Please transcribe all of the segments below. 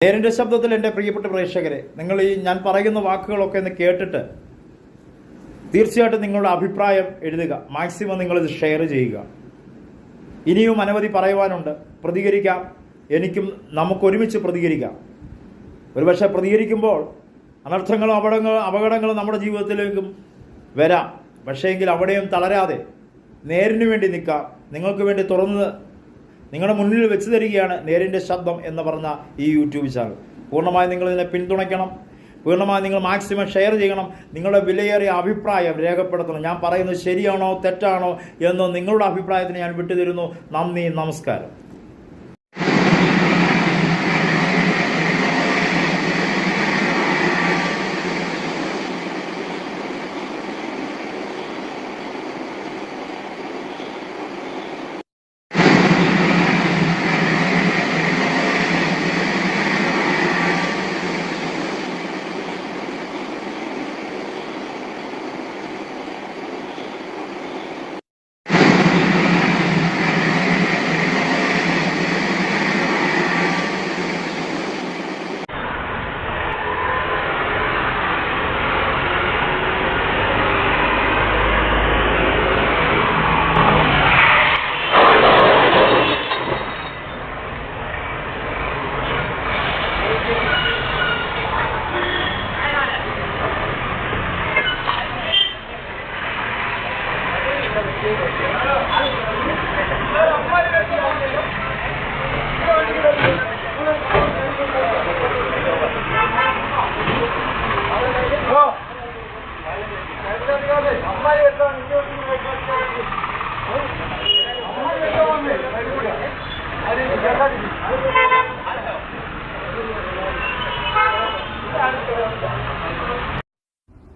നേരിൻ്റെ ശബ്ദത്തിൽ എൻ്റെ പ്രിയപ്പെട്ട പ്രേക്ഷകരെ, നിങ്ങൾ ഞാൻ പറയുന്ന വാക്കുകളൊക്കെ ഒന്ന് കേട്ടിട്ട് തീർച്ചയായിട്ടും നിങ്ങളുടെ അഭിപ്രായം എഴുതുക. മാക്സിമം നിങ്ങളിത് ഷെയർ ചെയ്യുക. ഇനിയും അനവധി പറയുവാനുണ്ട്. പ്രതികരിക്കാം, നമുക്കൊരുമിച്ച് പ്രതികരിക്കാം. ഒരുപക്ഷെ പ്രതികരിക്കുമ്പോൾ അനർത്ഥങ്ങളും അപകടങ്ങളും നമ്മുടെ ജീവിതത്തിലേക്കും വരാം. പക്ഷേങ്കിൽ അവിടെയും തളരാതെ നേരിന് വേണ്ടി നിൽക്കാം. നിങ്ങൾക്ക് വേണ്ടി തുറന്ന് നിങ്ങളുടെ മുന്നിൽ വെച്ച് തരികയാണ് നേരിൻ്റെ ശബ്ദം എന്ന് പറഞ്ഞ ഈ യൂട്യൂബ് ചാനൽ. പൂർണ്ണമായി നിങ്ങളിതിനെ പിന്തുണയ്ക്കണം. പൂർണ്ണമായി നിങ്ങൾ മാക്സിമം ഷെയർ ചെയ്യണം. നിങ്ങളുടെ വിലയേറിയ അഭിപ്രായം രേഖപ്പെടുത്തണം. ഞാൻ പറയുന്നത് ശരിയാണോ തെറ്റാണോ എന്ന് നിങ്ങളുടെ അഭിപ്രായത്തിന് ഞാൻ വിട്ടുതരുന്നു. നന്ദി, നമസ്കാരം.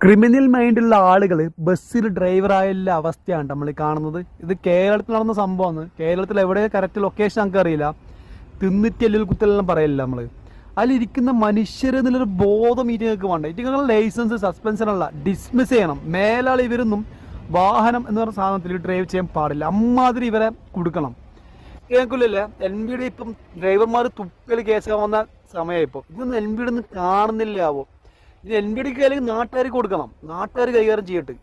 ക്രിമിനൽ മൈൻഡുള്ള ആളുകൾ ബസ്സിൽ ഡ്രൈവറായുള്ള അവസ്ഥയാണ് നമ്മൾ കാണുന്നത്. ഇത് കേരളത്തിൽ നടന്ന സംഭവമാണ്. കേരളത്തിൽ എവിടെ കറക്റ്റ് ലൊക്കേഷൻ നമുക്ക് അറിയില്ല. തിന്നിട്ട് എല്ലിൽ കുത്തലെല്ലാം പറയില്ല നമ്മൾ. അതിലിരിക്കുന്ന മനുഷ്യർ എന്നുള്ളൊരു ബോധം ഇതിങ്ങൾക്ക് വേണ്ട. ഇതിങ്ങളുടെ ലൈസൻസ് സസ്പെൻഷനല്ല, ഡിസ്മിസ് ചെയ്യണം. മേലാൾ ഇവരൊന്നും വാഹനം എന്ന് പറഞ്ഞ സാധനത്തിൽ ഡ്രൈവ് ചെയ്യാൻ പാടില്ല. അമ്മാതിരി ഇവരെ കൊടുക്കണം. കേൾക്കില്ല. NBD ഇപ്പം ഡ്രൈവർമാർ തുപ്പൽ കേസ് വന്ന സമയം ഇപ്പോൾ ഇതൊന്നും NBD ഒന്നും കാണുന്നില്ലാവോ? ഇത് NBDക്ക് അല്ലെങ്കിൽ നാട്ടുകാർക്ക് കൊടുക്കണം. നാട്ടുകാർ കൈകാര്യം ചെയ്യട്ടെ.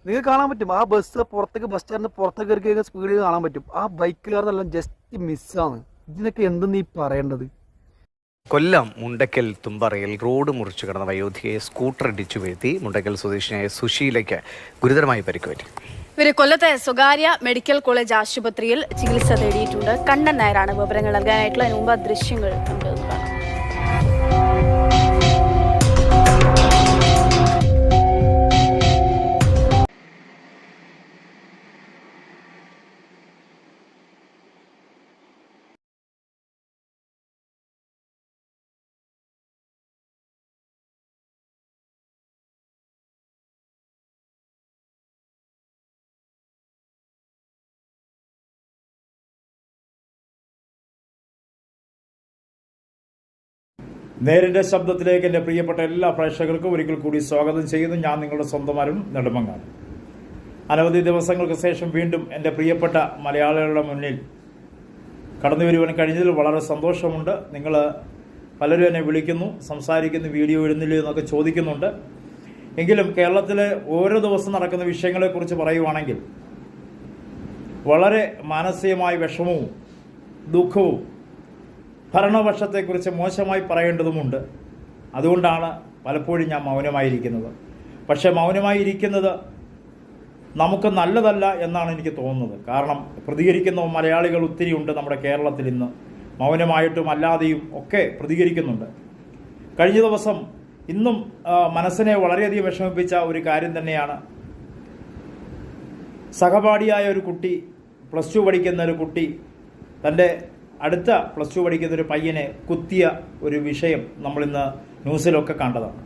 നിങ്ങൾക്ക് കാണാൻ പറ്റും ആ ബസ് പുറത്തേക്ക്, ബസ് സ്റ്റാൻഡിന് പുറത്തേക്ക് കയറി സ്പീഡിൽ കാണാൻ പറ്റും. ആ ബൈക്കുകാരെന്നെല്ലാം ജസ്റ്റ് മിസ്സാണ്. ഇതിനൊക്കെ എന്തെന്ന് ഈ പറയേണ്ടത്? കൊല്ലം മുണ്ടക്കൽ തുമ്പറയിൽ റോഡ് മുറിച്ചു കിടന്ന വയോധികയെ സ്കൂട്ടർ ഇടിച്ചു വീഴ്ത്തി. മുണ്ടക്കൽ സ്വദേശിനിയായ സുശീലയ്ക്ക് ഗുരുതരമായി പരിക്കുപറ്റി. ഇവര് കൊല്ലത്തെ സ്വകാര്യ മെഡിക്കൽ കോളേജ് ആശുപത്രിയിൽ ചികിത്സ തേടിയിട്ടുണ്ട്. കണ്ണൻ നായരാണ് വിവരങ്ങൾ നൽകാനായിട്ടുള്ള. അതിന് മുമ്പ് ദൃശ്യങ്ങൾ നമുക്ക് കാണാം. നേരിൻ്റെ ശബ്ദത്തിലേക്ക് എൻ്റെ പ്രിയപ്പെട്ട എല്ലാ പ്രേക്ഷകർക്കും ഒരിക്കൽ കൂടി സ്വാഗതം ചെയ്യുന്നു. ഞാൻ നിങ്ങളുടെ സ്വന്തം അരുൺ നെടുമങ്ങാട്. അനവധി ദിവസങ്ങൾക്ക് ശേഷം വീണ്ടും എൻ്റെ പ്രിയപ്പെട്ട മലയാളികളുടെ മുന്നിൽ കടന്നു വരുവാൻ കഴിഞ്ഞതിൽ വളരെ സന്തോഷമുണ്ട്. നിങ്ങൾ പലരും എന്നെ വിളിക്കുന്നു, സംസാരിക്കുന്നു, വീഡിയോ ഇടുന്നില്ല എന്നൊക്കെ ചോദിക്കുന്നുണ്ട്. എങ്കിലും കേരളത്തിലെ ഓരോ ദിവസം നടക്കുന്ന വിഷയങ്ങളെക്കുറിച്ച് പറയുവാണെങ്കിൽ വളരെ മാനസികമായ വിഷമവും ദുഃഖവും ഭരണപക്ഷത്തെക്കുറിച്ച് മോശമായി പറയേണ്ടതുമുണ്ട്. അതുകൊണ്ടാണ് പലപ്പോഴും ഞാൻ മൗനമായിരിക്കുന്നത്. പക്ഷേ മൗനമായിരിക്കുന്നത് നമുക്ക് നല്ലതല്ല എന്നാണ് എനിക്ക് തോന്നുന്നത്. കാരണം പ്രതികരിക്കുന്ന മലയാളികൾ ഒത്തിരി ഉണ്ട് നമ്മുടെ കേരളത്തിൽ. ഇന്ന് മൗനമായിട്ടും അല്ലാതെയും ഒക്കെ പ്രതികരിക്കുന്നുണ്ട്. കഴിഞ്ഞ ദിവസം ഇന്നും മനസ്സിനെ വളരെയധികം വിഷമിപ്പിച്ച ഒരു കാര്യം തന്നെയാണ്. സഹപാഠിയായ ഒരു കുട്ടി, +2 പഠിക്കുന്ന ഒരു കുട്ടി, തൻ്റെ അടുത്ത +2 പഠിക്കുന്ന ഒരു പയ്യനെ കുത്തിയ ഒരു വിഷയം നമ്മളിന്ന് ന്യൂസിലൊക്കെ കണ്ടതാണ്.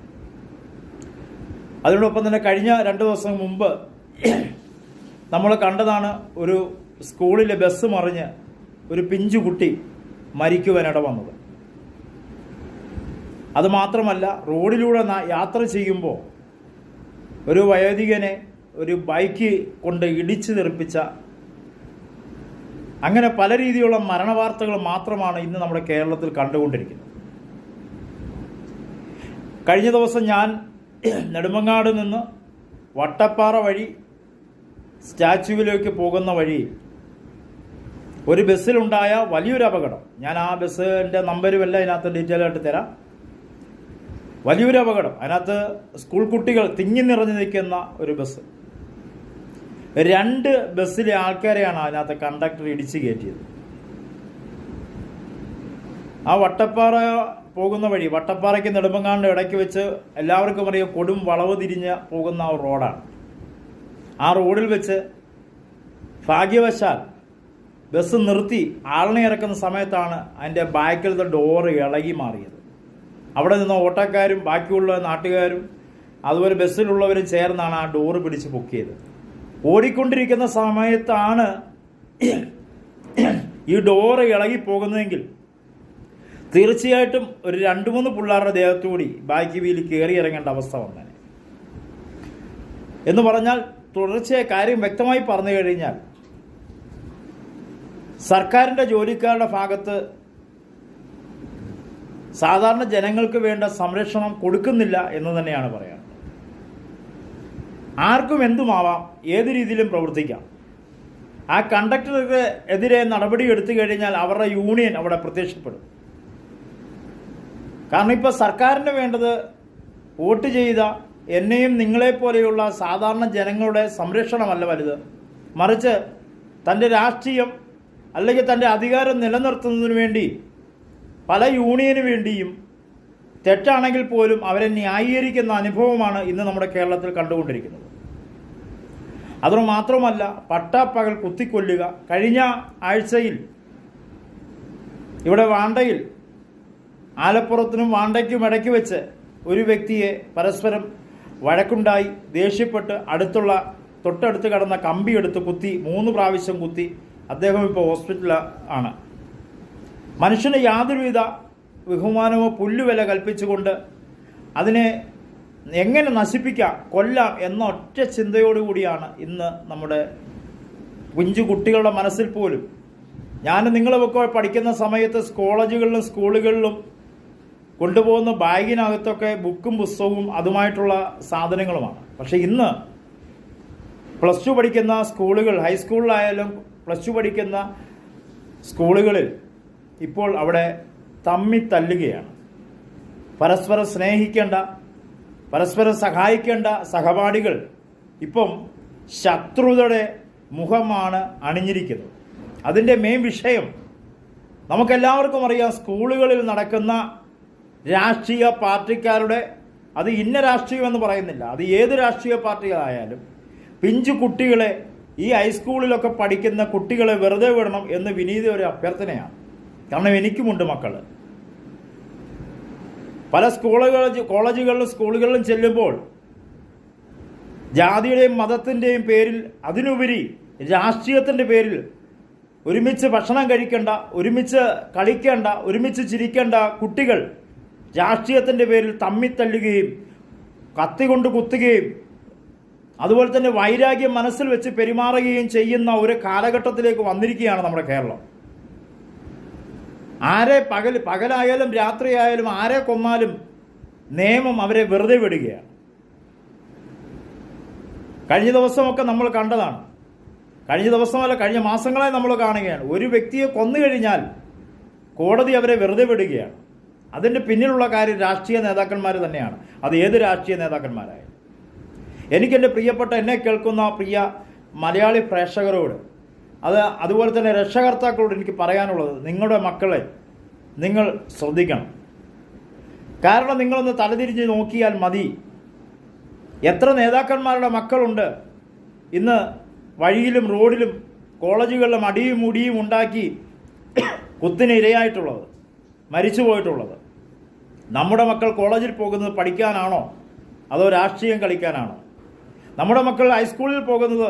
അതിനോടൊപ്പം തന്നെ കഴിഞ്ഞ 2 ദിവസം മുമ്പ് നമ്മൾ കണ്ടതാണ് ഒരു സ്കൂളിലെ ബസ് മറിഞ്ഞ് ഒരു പിഞ്ചു കുട്ടി മരിക്കുവാനിട വന്നത്. അതുമാത്രമല്ല, റോഡിലൂടെ യാത്ര ചെയ്യുമ്പോൾ ഒരു വയോധികനെ ഒരു ബൈക്ക് കൊണ്ട് ഇടിച്ചു തെറിപ്പിച്ച, അങ്ങനെ പല രീതിയിലുള്ള മരണവാർത്തകൾ മാത്രമാണ് ഇന്ന് നമ്മുടെ കേരളത്തിൽ കണ്ടുകൊണ്ടിരിക്കുന്നത്. കഴിഞ്ഞ ദിവസം ഞാൻ നെടുമങ്ങാട് നിന്ന് വട്ടപ്പാറ വഴി സ്റ്റാച്യുവിലേക്ക് പോകുന്ന വഴി ഒരു ബസ്സിലുണ്ടായ വലിയൊരു അപകടം, ഞാൻ ആ ബസ്സിൻ്റെ നമ്പരുമല്ല അതിനകത്ത് ഡീറ്റെയിൽ ആയിട്ട് തരാം. വലിയൊരു അപകടം. അതിനകത്ത് സ്കൂൾ കുട്ടികൾ തിങ്ങി നിറഞ്ഞു നിൽക്കുന്ന ഒരു ബസ്. 2 ബസ്സിലെ ആൾക്കാരെയാണ് അതിനകത്ത് കണ്ടക്ടർ ഇടിച്ചു കയറ്റിയത്. ആ വട്ടപ്പാറ പോകുന്ന വഴി, വട്ടപ്പാറയ്ക്ക് നെടുമങ്ങാണ്ട് ഇടയ്ക്ക് വെച്ച് എല്ലാവർക്കും അറിയാം കൊടും വളവ് തിരിഞ്ഞ് പോകുന്ന ആ റോഡാണ്. ആ റോഡിൽ വെച്ച് ഭാഗ്യവശാൽ ബസ് നിർത്തി ആളിനെ ഇറക്കുന്ന സമയത്താണ് അതിൻ്റെ ബാക്കിലത്തെ ഡോറ് ഇളകി മാറിയത്. അവിടെ നിന്ന് ഓട്ടോക്കാരും ബാക്കിയുള്ള നാട്ടുകാരും അതുപോലെ ബസ്സിലുള്ളവരും ചേർന്നാണ് ആ ഡോറ് പിടിച്ച് പൊക്കിയത്. ഓടിക്കൊണ്ടിരിക്കുന്ന സമയത്താണ് ഈ ഡോറ് ഇളകി പോകുന്നതെങ്കിൽ തീർച്ചയായിട്ടും ഒരു 2-3 പിള്ളേരുടെ ദേഹത്തുകൂടി ബാക്കി വീലിൽ കയറി ഇറങ്ങേണ്ട അവസ്ഥ വന്നേനെ. എന്ന് പറഞ്ഞാൽ തുടർച്ചയായ കാര്യം വ്യക്തമായി പറഞ്ഞു കഴിഞ്ഞാൽ സർക്കാരിൻ്റെ ജോലിക്കാരുടെ ഭാഗത്ത് സാധാരണ ജനങ്ങൾക്ക് വേണ്ട സംരക്ഷണം കൊടുക്കുന്നില്ല എന്ന് തന്നെയാണ് പറയാറ്. ആർക്കും എന്തുമാവാം, ഏത് രീതിയിലും പ്രവർത്തിക്കാം. ആ കണ്ടക്ടർക്ക് എതിരെ നടപടി എടുത്തു കഴിഞ്ഞാൽ അവരുടെ യൂണിയൻ അവിടെ പ്രത്യക്ഷപ്പെടും. കാരണം ഇപ്പോൾ സർക്കാരിന് വേണ്ടത് വോട്ട് ചെയ്ത എന്നെയും നിങ്ങളെപ്പോലെയുള്ള സാധാരണ ജനങ്ങളുടെ സംരക്ഷണമല്ല വലുത്, മറിച്ച് തൻ്റെ രാഷ്ട്രീയം അല്ലെങ്കിൽ തൻ്റെ അധികാരം നിലനിർത്തുന്നതിന് വേണ്ടി പല യൂണിയന് വേണ്ടിയും തെറ്റാണെങ്കിൽ പോലും അവരെ ന്യായീകരിക്കുന്ന അനുഭവമാണ് ഇന്ന് നമ്മുടെ കേരളത്തിൽ കണ്ടുകൊണ്ടിരിക്കുന്നത്. അതുമാത്രമല്ല, പട്ടാപ്പകൽ കുത്തിക്കൊല്ലുക. കഴിഞ്ഞ ആഴ്ചയിൽ ഇവിടെ വാണ്ടയിൽ ആലപ്പുറത്തിനും വാണ്ടയ്ക്കും ഇടയ്ക്ക് വെച്ച് ഒരു വ്യക്തിയെ പരസ്പരം വഴക്കുണ്ടായി ദേഷ്യപ്പെട്ട് തൊട്ടടുത്ത് കിടന്ന കമ്പി എടുത്ത് കുത്തി 3 പ്രാവശ്യം കുത്തി. അദ്ദേഹം ഇപ്പോൾ ഹോസ്പിറ്റലിൽ ആണ്. മനുഷ്യന് യാതൊരുവിധ ബഹുമാനമോ പുല്ലുവില കൽപ്പിച്ചുകൊണ്ട് അതിനെ എങ്ങനെ നശിപ്പിക്കാം, കൊല്ലാം എന്ന ഒറ്റ ചിന്തയോടുകൂടിയാണ് ഇന്ന് നമ്മുടെ കുഞ്ഞു കുട്ടികളുടെ മനസ്സിൽ പോലും. ഞാൻ നിങ്ങളൊക്കെ പഠിക്കുന്ന സമയത്ത് കോളേജുകളിലും സ്കൂളുകളിലും കൊണ്ടുപോകുന്ന ബാഗിനകത്തൊക്കെ ബുക്കും പുസ്തകവും അതുമായിട്ടുള്ള സാധനങ്ങളുമാണ്. പക്ഷെ ഇന്ന് +2 പഠിക്കുന്ന സ്കൂളുകൾ, ഹൈസ്കൂളിലായാലും +2 പഠിക്കുന്ന സ്കൂളുകളിൽ ഇപ്പോൾ അവിടെ തല്ലുകയാണ്. പരസ്പരം സ്നേഹിക്കേണ്ട, പരസ്പരം സഹായിക്കേണ്ട സഹപാഠികൾ ഇപ്പം ശത്രുതയുടെ മുഖമാണ് അണിഞ്ഞിരിക്കുന്നത്. അതിൻ്റെ മെയിൻ വിഷയം നമുക്കെല്ലാവർക്കും അറിയാം. സ്കൂളുകളിൽ നടക്കുന്ന രാഷ്ട്രീയ പാർട്ടിക്കാരുടെ, അത് ഇന്ന രാഷ്ട്രീയമെന്ന് പറയുന്നില്ല, അത് ഏത് രാഷ്ട്രീയ പാർട്ടികളായാലും പിഞ്ചു കുട്ടികളെ, ഈ ഹൈസ്കൂളിലൊക്കെ പഠിക്കുന്ന കുട്ടികളെ വെറുതെ വിടണം എന്ന് വിനീത ഒരു അഭ്യർത്ഥനയാണ്. കാരണം എനിക്കുമുണ്ട് മക്കൾ. പല കോളേജുകളിലും സ്കൂളുകളിലും ചെല്ലുമ്പോൾ ജാതിയുടെയും മതത്തിൻ്റെയും പേരിൽ, അതിനുപരി രാഷ്ട്രീയത്തിൻ്റെ പേരിൽ ഒരുമിച്ച് ഭക്ഷണം കഴിക്കേണ്ട, ഒരുമിച്ച് കളിക്കേണ്ട, ഒരുമിച്ച് ചിരിക്കേണ്ട കുട്ടികൾ രാഷ്ട്രീയത്തിൻ്റെ പേരിൽ തല്ലുകയും കത്തി കൊണ്ട് കുത്തുകയും അതുപോലെ തന്നെ വൈരാഗ്യം മനസ്സിൽ വെച്ച് പെരുമാറുകയും ചെയ്യുന്ന ഒരു കാലഘട്ടത്തിലേക്ക് വന്നിരിക്കുകയാണ് നമ്മുടെ കേരളം. ആരെ പകലായാലും രാത്രിയായാലും ആരെ കൊന്നാലും നിയമം അവരെ വെറുതെ വിടുകയാണ്. കഴിഞ്ഞ ദിവസമൊക്കെ നമ്മൾ കണ്ടതാണ്. കഴിഞ്ഞ ദിവസമല്ല, കഴിഞ്ഞ മാസങ്ങളായി നമ്മൾ കാണുകയാണ്. ഒരു വ്യക്തിയെ കൊന്നു കഴിഞ്ഞാൽ കോടതി അവരെ വെറുതെ വിടുകയാണ്. അതിൻ്റെ പിന്നിലുള്ള കാര്യം രാഷ്ട്രീയ നേതാക്കന്മാർ തന്നെയാണ്. അത് ഏത് രാഷ്ട്രീയ നേതാക്കന്മാരായാലും. എനിക്കെൻ്റെ പ്രിയപ്പെട്ട, എന്നെ കേൾക്കുന്ന പ്രിയ മലയാളി പ്രേക്ഷകരോട്, അതുപോലെ തന്നെ രക്ഷകർത്താക്കളോട് എനിക്ക് പറയാനുള്ളത്, നിങ്ങളുടെ മക്കളെ നിങ്ങൾ ശ്രദ്ധിക്കണം. കാരണം നിങ്ങളൊന്ന് തലതിരിഞ്ഞ് നോക്കിയാൽ മതി, എത്ര നേതാക്കന്മാരുടെ മക്കളുണ്ട് ഇന്ന് വഴിയിലും റോഡിലും കോളേജുകളിലും അടിയും മുടിയും ഉണ്ടാക്കി കുത്തിന് ഇരയായിട്ടുള്ളത്, മരിച്ചു പോയിട്ടുള്ളത്. നമ്മുടെ മക്കൾ കോളേജിൽ പോകുന്നത് പഠിക്കാനാണോ അതോ രാഷ്ട്രീയം കളിക്കാനാണോ? നമ്മുടെ മക്കൾ ഹൈസ്കൂളിൽ പോകുന്നത്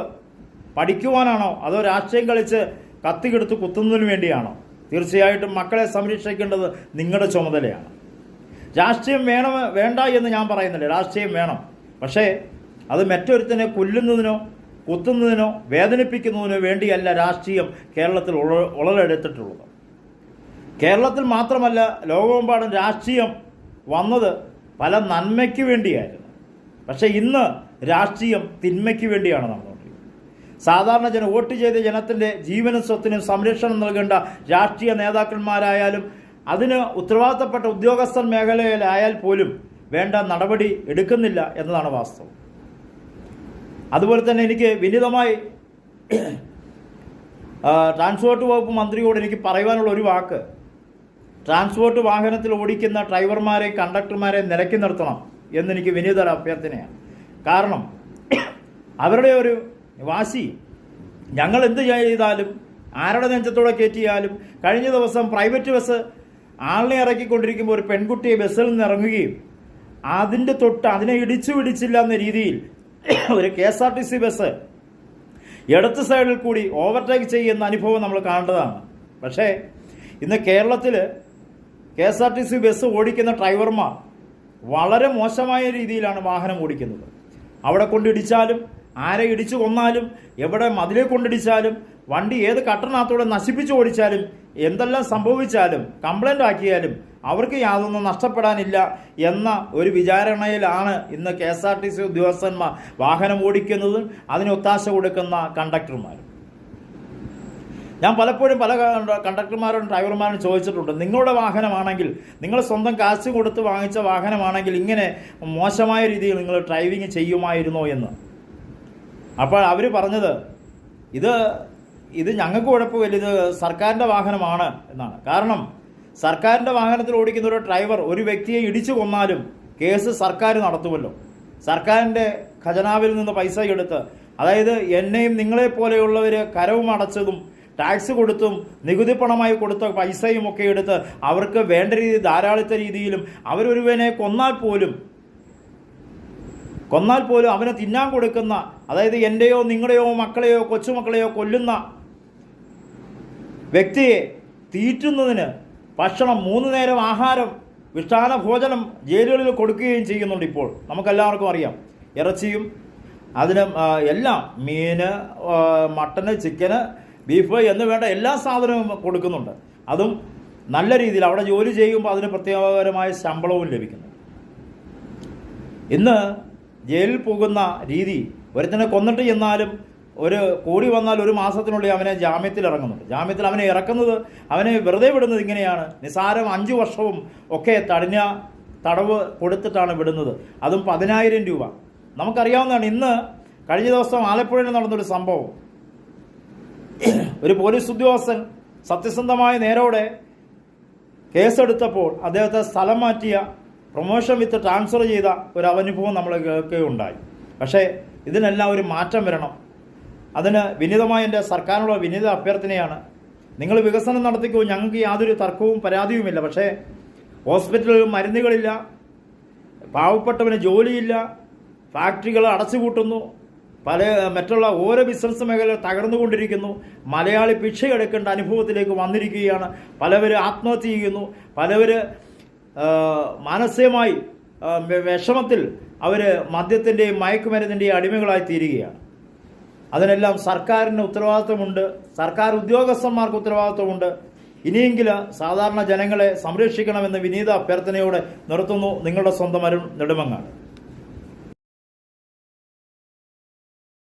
പഠിക്കുവാനാണോ അതോ രാഷ്ട്രീയം കളിച്ച് കത്തിക്കെടുത്ത് കുത്തുന്നതിന് വേണ്ടിയാണോ? തീർച്ചയായിട്ടും മക്കളെ സംരക്ഷിക്കേണ്ടത് നിങ്ങളുടെ ചുമതലയാണ്. രാഷ്ട്രീയം വേണ്ട എന്ന് ഞാൻ പറയുന്നില്ല, രാഷ്ട്രീയം വേണം. പക്ഷേ അത് മറ്റൊരുത്തനെ കൊല്ലുന്നതിനോ കുത്തുന്നതിനോ വേദനിപ്പിക്കുന്നതിനോ വേണ്ടിയല്ല രാഷ്ട്രീയം കേരളത്തിൽ ഉളലെടുത്തിട്ടുള്ളത്. കേരളത്തിൽ മാത്രമല്ല, ലോകമെമ്പാടും രാഷ്ട്രീയം വന്നത് പല നന്മയ്ക്ക് വേണ്ടിയായിരുന്നു. പക്ഷേ ഇന്ന് രാഷ്ട്രീയം തിന്മയ്ക്ക് വേണ്ടിയാണ് നടന്നുകൊണ്ടിരിക്കുന്നത്. സാധാരണ വോട്ട് ചെയ്ത ജനത്തിൻ്റെ ജീവനും സ്വത്തിനും സംരക്ഷണം നൽകേണ്ട രാഷ്ട്രീയ നേതാക്കന്മാരായാലും അതിന് ഉത്തരവാദിത്തപ്പെട്ട ഉദ്യോഗസ്ഥർ മേഖലയിലായാൽ പോലും വേണ്ട നടപടി എടുക്കുന്നില്ല എന്നതാണ് വാസ്തവം. അതുപോലെ തന്നെ എനിക്ക് വിനീതമായി ട്രാൻസ്പോർട്ട് വകുപ്പ് മന്ത്രിയോട് എനിക്ക് പറയുവാനുള്ള ഒരു വാക്ക്, ട്രാൻസ്പോർട്ട് വാഹനത്തിൽ ഓടിക്കുന്ന ഡ്രൈവർമാരെ കണ്ടക്ടർമാരെ നിരക്കി നിർത്തണം എന്നെനിക്ക് വിനീത അഭ്യർത്ഥനയാണ്. കാരണം അവരുടെ ഒരു വാശി, ഞങ്ങൾ എന്ത് ചെയ്താലും ആരുടെ നെഞ്ചത്തോടെ കയറ്റിയാലും, കഴിഞ്ഞ ദിവസം പ്രൈവറ്റ് ബസ് ആളിനെ ഇറക്കിക്കൊണ്ടിരിക്കുമ്പോൾ ഒരു പെൺകുട്ടിയെ ബസ്സിൽ നിന്ന് ഇറങ്ങുകയും അതിൻ്റെ തൊട്ട് അതിനെ ഇടിച്ചു പിടിച്ചില്ല എന്ന രീതിയിൽ ഒരു KSRTC ബസ് ഇടത്ത് സൈഡിൽ കൂടി ഓവർടേക്ക് ചെയ്യുന്ന അനുഭവം നമ്മൾ കാണേണ്ടതാണ്. പക്ഷേ ഇന്ന് കേരളത്തിൽ KSRTC ബസ് ഓടിക്കുന്ന ഡ്രൈവർമാർ വളരെ മോശമായ രീതിയിലാണ് വാഹനം ഓടിക്കുന്നത്. അവിടെ കൊണ്ടിടിച്ചാലും, ആരെ ഇടിച്ചു കൊന്നാലും, എവിടെ മതിലെ കൊണ്ടിടിച്ചാലും, വണ്ടി ഏത് കട്ടറിനകത്തൂടെ നശിപ്പിച്ച് ഓടിച്ചാലും, എന്തെല്ലാം സംഭവിച്ചാലും, കംപ്ലൈൻ്റ് ആക്കിയാലും അവർക്ക് യാതൊന്നും നഷ്ടപ്പെടാനില്ല എന്ന ഒരു വിചാരണയിലാണ് ഇന്ന് KSRTC ഉദ്യോഗസ്ഥന്മാർ വാഹനം ഓടിക്കുന്നതും അതിന് ഒത്താശ കൊടുക്കുന്ന കണ്ടക്ടർമാരും. ഞാൻ പലപ്പോഴും പല കണ്ടക്ടർമാരോടും ഡ്രൈവർമാരോടും ചോദിച്ചിട്ടുണ്ട്, നിങ്ങളുടെ വാഹനമാണെങ്കിൽ, നിങ്ങൾ സ്വന്തം കാശ് കൊടുത്ത് വാങ്ങിച്ച വാഹനമാണെങ്കിൽ ഇങ്ങനെ മോശമായ രീതിയിൽ നിങ്ങൾ ഡ്രൈവിങ് ചെയ്യുമായിരുന്നോ എന്ന്. അപ്പോൾ അവർ പറഞ്ഞത് ഇത് ഞങ്ങൾക്ക് കുഴപ്പമില്ല, ഇത് സർക്കാരിൻ്റെ വാഹനമാണ് എന്നാണ്. കാരണം സർക്കാരിൻ്റെ വാഹനത്തിൽ ഓടിക്കുന്ന ഒരു ഡ്രൈവർ ഒരു വ്യക്തിയെ ഇടിച്ചു കൊന്നാലും കേസ് സർക്കാർ നടത്തുമല്ലോ. സർക്കാരിൻ്റെ ഖജനാവിൽ നിന്ന് പൈസ എടുത്ത്, അതായത് എന്നെയും നിങ്ങളെപ്പോലെയുള്ളവർ കരവും അടച്ചതും ടാക്സ് കൊടുത്തും നികുതി പണമായി കൊടുത്ത പൈസയും ഒക്കെ എടുത്ത് അവർക്ക് വേണ്ട രീതി ധാരാളിത്ത രീതിയിലും അവരൊരുവനെ കൊന്നാൽ പോലും അവനെ തിന്നാൻ കൊടുക്കുന്ന, അതായത് എൻ്റെയോ നിങ്ങളുടെയോ മക്കളെയോ കൊച്ചുമക്കളെയോ കൊല്ലുന്ന വ്യക്തിയെ തീറ്റുന്നതിന് ഭക്ഷണം, 3 നേരം ആഹാരം, വിഷ്ടാന ഭോജനം ജയിലുകളിൽ കൊടുക്കുകയും ചെയ്യുന്നുണ്ട്. ഇപ്പോൾ നമുക്കെല്ലാവർക്കും അറിയാം. ഇറച്ചിയും അതിന് എല്ലാം, മീന്, മട്ടന്, ചിക്കന്, ബീഫ് എന്ന് വേണ്ട എല്ലാ സാധനവും കൊടുക്കുന്നുണ്ട്. അതും നല്ല രീതിയിൽ അവിടെ ജോലി ചെയ്യുമ്പോൾ അതിന് പ്രത്യേകപരമായ ശമ്പളവും ലഭിക്കുന്നു. ഇന്ന് ജയിലിൽ പോകുന്ന രീതി, ഒരുത്തനെ കൊന്നിട്ട് ചെന്നാലും ഒരു കൂടി വന്നാൽ 1 മാസത്തിനുള്ളിൽ അവനെ ജാമ്യത്തിൽ ഇറങ്ങുന്നുണ്ട്. ജാമ്യത്തിൽ അവനെ ഇറക്കുന്നത്, അവനെ വെറുതെ വിടുന്നത് ഇങ്ങനെയാണ്. നിസാരം 5 വർഷവും ഒക്കെ തടവ് കൊടുത്തിട്ടാണ് വിടുന്നത്. അതും 10,000 രൂപ. നമുക്കറിയാവുന്നതാണ്. ഇന്ന് കഴിഞ്ഞ ദിവസം ആലപ്പുഴയിൽ നടന്നൊരു സംഭവം. ഒരു പോലീസ് ഉദ്യോഗസ്ഥൻ സത്യസന്ധമായ നേരോടെ കേസെടുത്തപ്പോൾ അദ്ദേഹത്തെ സ്ഥലം മാറ്റിയ, പ്രൊമോഷൻ വിത്ത് ട്രാൻസ്ഫർ ചെയ്ത ഒരു അനുഭവം നമ്മൾ കേൾക്കുകയുണ്ടായി. പക്ഷേ ഇതിനെല്ലാം ഒരു മാറ്റം വരണം. അതിന് വിനീതമായ എൻ്റെ സർക്കാരിനുള്ള വിനീത അഭ്യർത്ഥനയാണ്. നിങ്ങൾ വികസനം നടത്തിക്കൂ, ഞങ്ങൾക്ക് യാതൊരു തർക്കവും പരാതിയുമില്ല. പക്ഷേ ഹോസ്പിറ്റലിൽ മരുന്നുകളില്ല, പാവപ്പെട്ടവന് ജോലിയില്ല, ഫാക്ടറികൾ അടച്ചുപൂട്ടുന്നു, മറ്റുള്ള ഓരോ ബിസിനസ് മേഖല തകർന്നുകൊണ്ടിരിക്കുന്നു. മലയാളി ഭിക്ഷയെടുക്കേണ്ട അനുഭവത്തിലേക്ക് വന്നിരിക്കുകയാണ്. പലവർ ആത്മഹത്യ ചെയ്യുന്നു, പലവർ മാനസികമായി വിഷമത്തിൽ അവർ മദ്യത്തിൻ്റെയും മയക്കുമരുന്നിൻ്റെയും അടിമകളായി തീരുകയാണ്. അതിനെല്ലാം സർക്കാരിന് ഉത്തരവാദിത്വമുണ്ട്, സർക്കാർ ഉദ്യോഗസ്ഥന്മാർക്ക് ഉത്തരവാദിത്വമുണ്ട്. ഇനിയെങ്കിലും സാധാരണ ജനങ്ങളെ സംരക്ഷിക്കണമെന്ന് വിനീത അഭ്യർത്ഥനയോടെ നിർത്തുന്നു. നിങ്ങളുടെ സ്വന്തം അരുൺ നെടുമങ്ങാട്.